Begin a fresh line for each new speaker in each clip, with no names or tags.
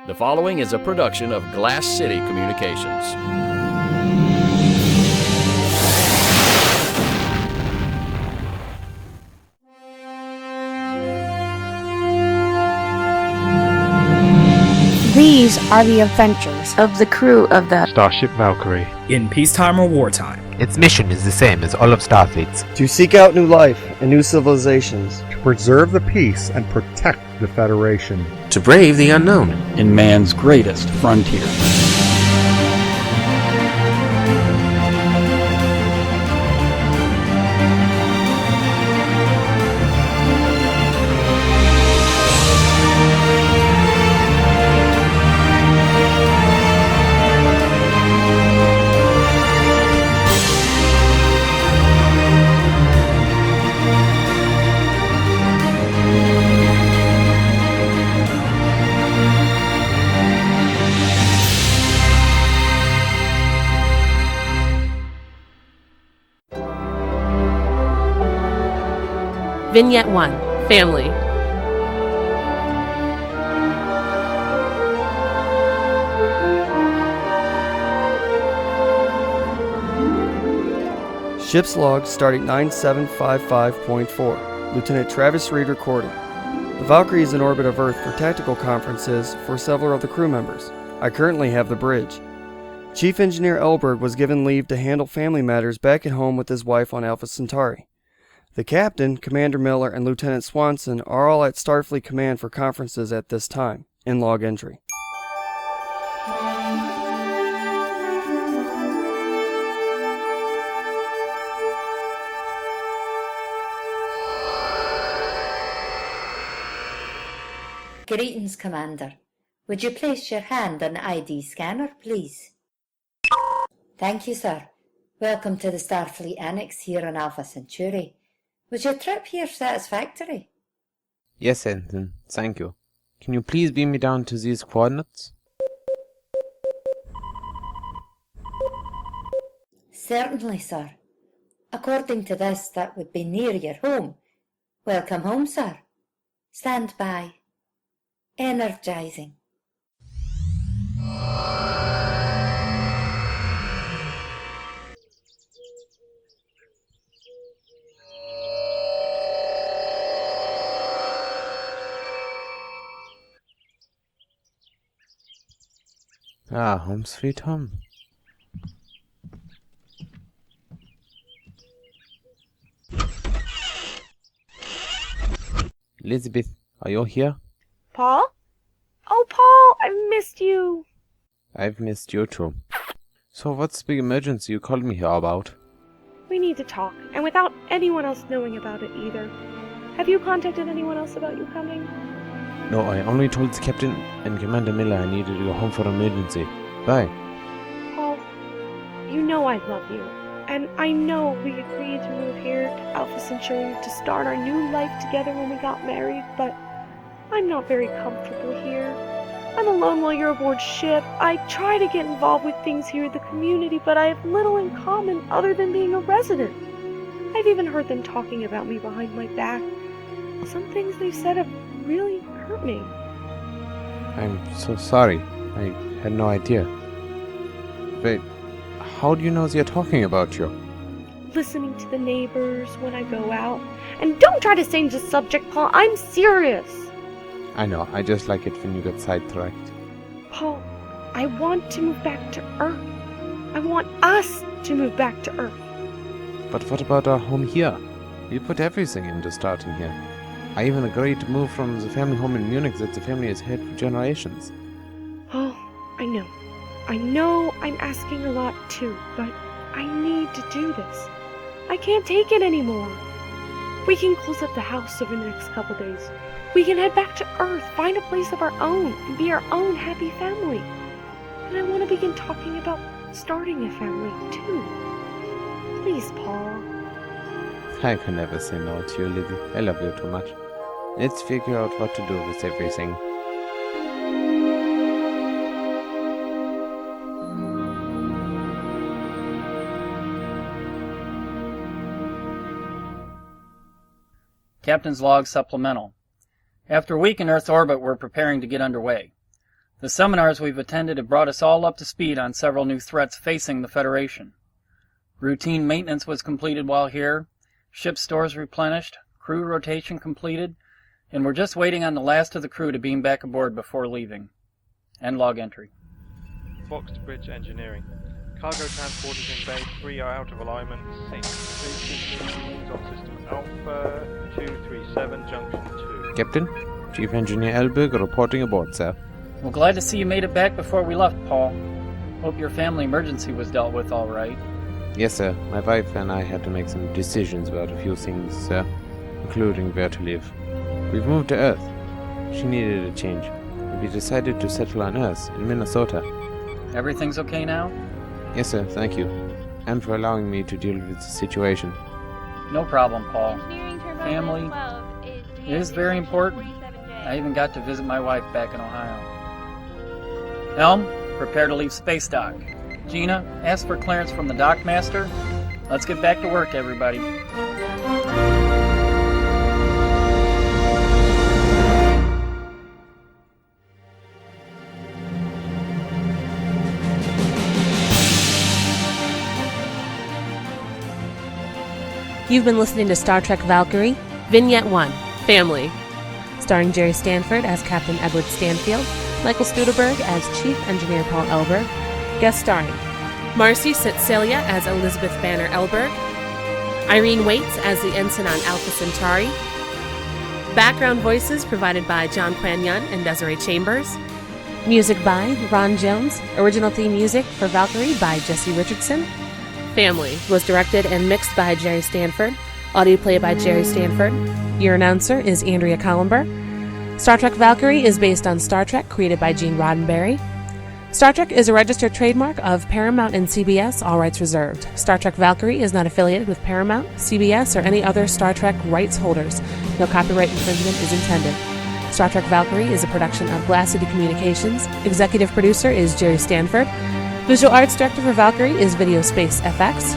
The following is a production of Glass City Communications.
These are the adventures
of the crew of the
Starship Valkyrie.
In peacetime or wartime.
Its mission is the same as all of Starfleet's.
To seek out new life and new civilizations.
To preserve the peace and protect the Federation.
To brave the unknown.
In man's greatest frontier.
Vignette 1. Family.
Ship's log starting 9755.4. Lieutenant Travis Reed recording. The Valkyrie is in orbit of Earth for tactical conferences for several of the crew members. I currently have the bridge. Chief Engineer Elberg was given leave to handle family matters back at home with his wife on Alpha Centauri. The Captain, Commander Miller, and Lieutenant Swanson are all at Starfleet Command for conferences at this time. In log entry.
Greetings, Commander. Would you place your hand on the ID scanner, please? Thank you, sir. Welcome to the Starfleet Annex here on Alpha Centauri. Was your trip here satisfactory?
Yes, Ensign. Thank you. Can you please beam me down to these coordinates?
Certainly, sir. According to this, that would be near your home. Welcome home, sir. Stand by. Energizing.
Ah, home sweet home. Elizabeth, are you here?
Paul? Oh, Paul, I've missed you.
I've missed you too. So what's the big emergency you called me here about?
We need to talk, and without anyone else knowing about it either. Have you contacted anyone else about you coming?
No, I only told the Captain and Commander Miller I needed to go home for emergency. Bye.
Paul, you know I love you, and I know we agreed to move here to Alpha Centauri to start our new life together when we got married, but I'm not very comfortable here. I'm alone while you're aboard ship. I try to get involved with things here in the community, but I have little in common other than being a resident. I've even heard them talking about me behind my back. Some things they've said have really hurt me.
I'm so sorry. I had no idea. Wait, how do you know they're talking about you?
Listening to the neighbors when I go out. And don't try to change the subject, Paul. I'm serious.
I know, I just like it when you get sidetracked.
Paul, I want to move back to Earth. I want us to move back to Earth.
But what about our home here? We put everything into starting here. I even agreed to move from the family home in Munich that the family has had for generations.
Oh, I know. I know I'm asking a lot too, but I need to do this. I can't take it anymore. We can close up the house over the next couple days. We can head back to Earth, find a place of our own, and be our own happy family. And I want to begin talking about starting a family too. Please, Paul.
I can never say no to you, Lizzie. I love you too much. Let's figure out what to do with everything.
Captain's log supplemental. After a week in Earth orbit, we're preparing to get underway. The seminars we've attended have brought us all up to speed on several new threats facing the Federation. Routine maintenance was completed while here, ship stores replenished, crew rotation completed, and we're just waiting on the last of the crew to beam back aboard before leaving. End log entry.
Fox to Bridge Engineering. Cargo transporters in Bay 3 are out of alignment. 6. Systems on System Alpha 237 Junction 2.
Captain, Chief Engineer Elberg reporting aboard, sir.
Well, glad to see you made it back before we left, Paul. Hope your family emergency was dealt with all right.
Yes, sir. My wife and I had to make some decisions about a few things, sir, including where to live. We've moved to Earth. She needed a change. We decided to settle on Earth, in Minnesota.
Everything's okay now?
Yes, sir. Thank you. And for allowing me to deal with the situation.
No problem, Paul. Family is very important. I even got to visit my wife back in Ohio. Helm, prepare to leave space dock. Gina, ask for clearance from the dockmaster. Let's get back to work, everybody.
You've been listening to Star Trek Valkyrie, Vignette 1, Family. Starring Jerry Stanford as Captain Edward Stanfield, Michael Stutelberg as Chief Engineer Paul Elberg, guest starring Marcy Xexelia as Elizabeth Banner-Elberg, Irene Waits as the Ensign on Alpha Centauri, background voices provided by John Yuen and Desere Chambers, music by Ron Jones, original theme music for Valkyrie by Jesse Richardson. Family was directed and mixed by Jerry Stanford, audio play by Jerry Stanford. Your announcer is Andrea Columber. Star Trek Valkyrie is based on Star Trek, created by Gene Roddenberry. Star Trek is a registered trademark of Paramount and CBS, all rights reserved. Star Trek Valkyrie is not affiliated with Paramount, CBS, or any other Star Trek rights holders. No copyright infringement is intended. Star Trek Valkyrie is a production of Glass City Communications. Executive producer is Jerry Stanford. Visual arts director for Valkyrie is Video Space FX.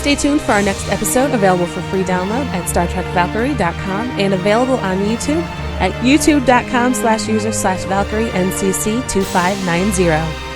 Stay tuned for our next episode, available for free download at StarTrekValkyrie.com and available on YouTube at youtube.com/user/ValkyrieNCC2590.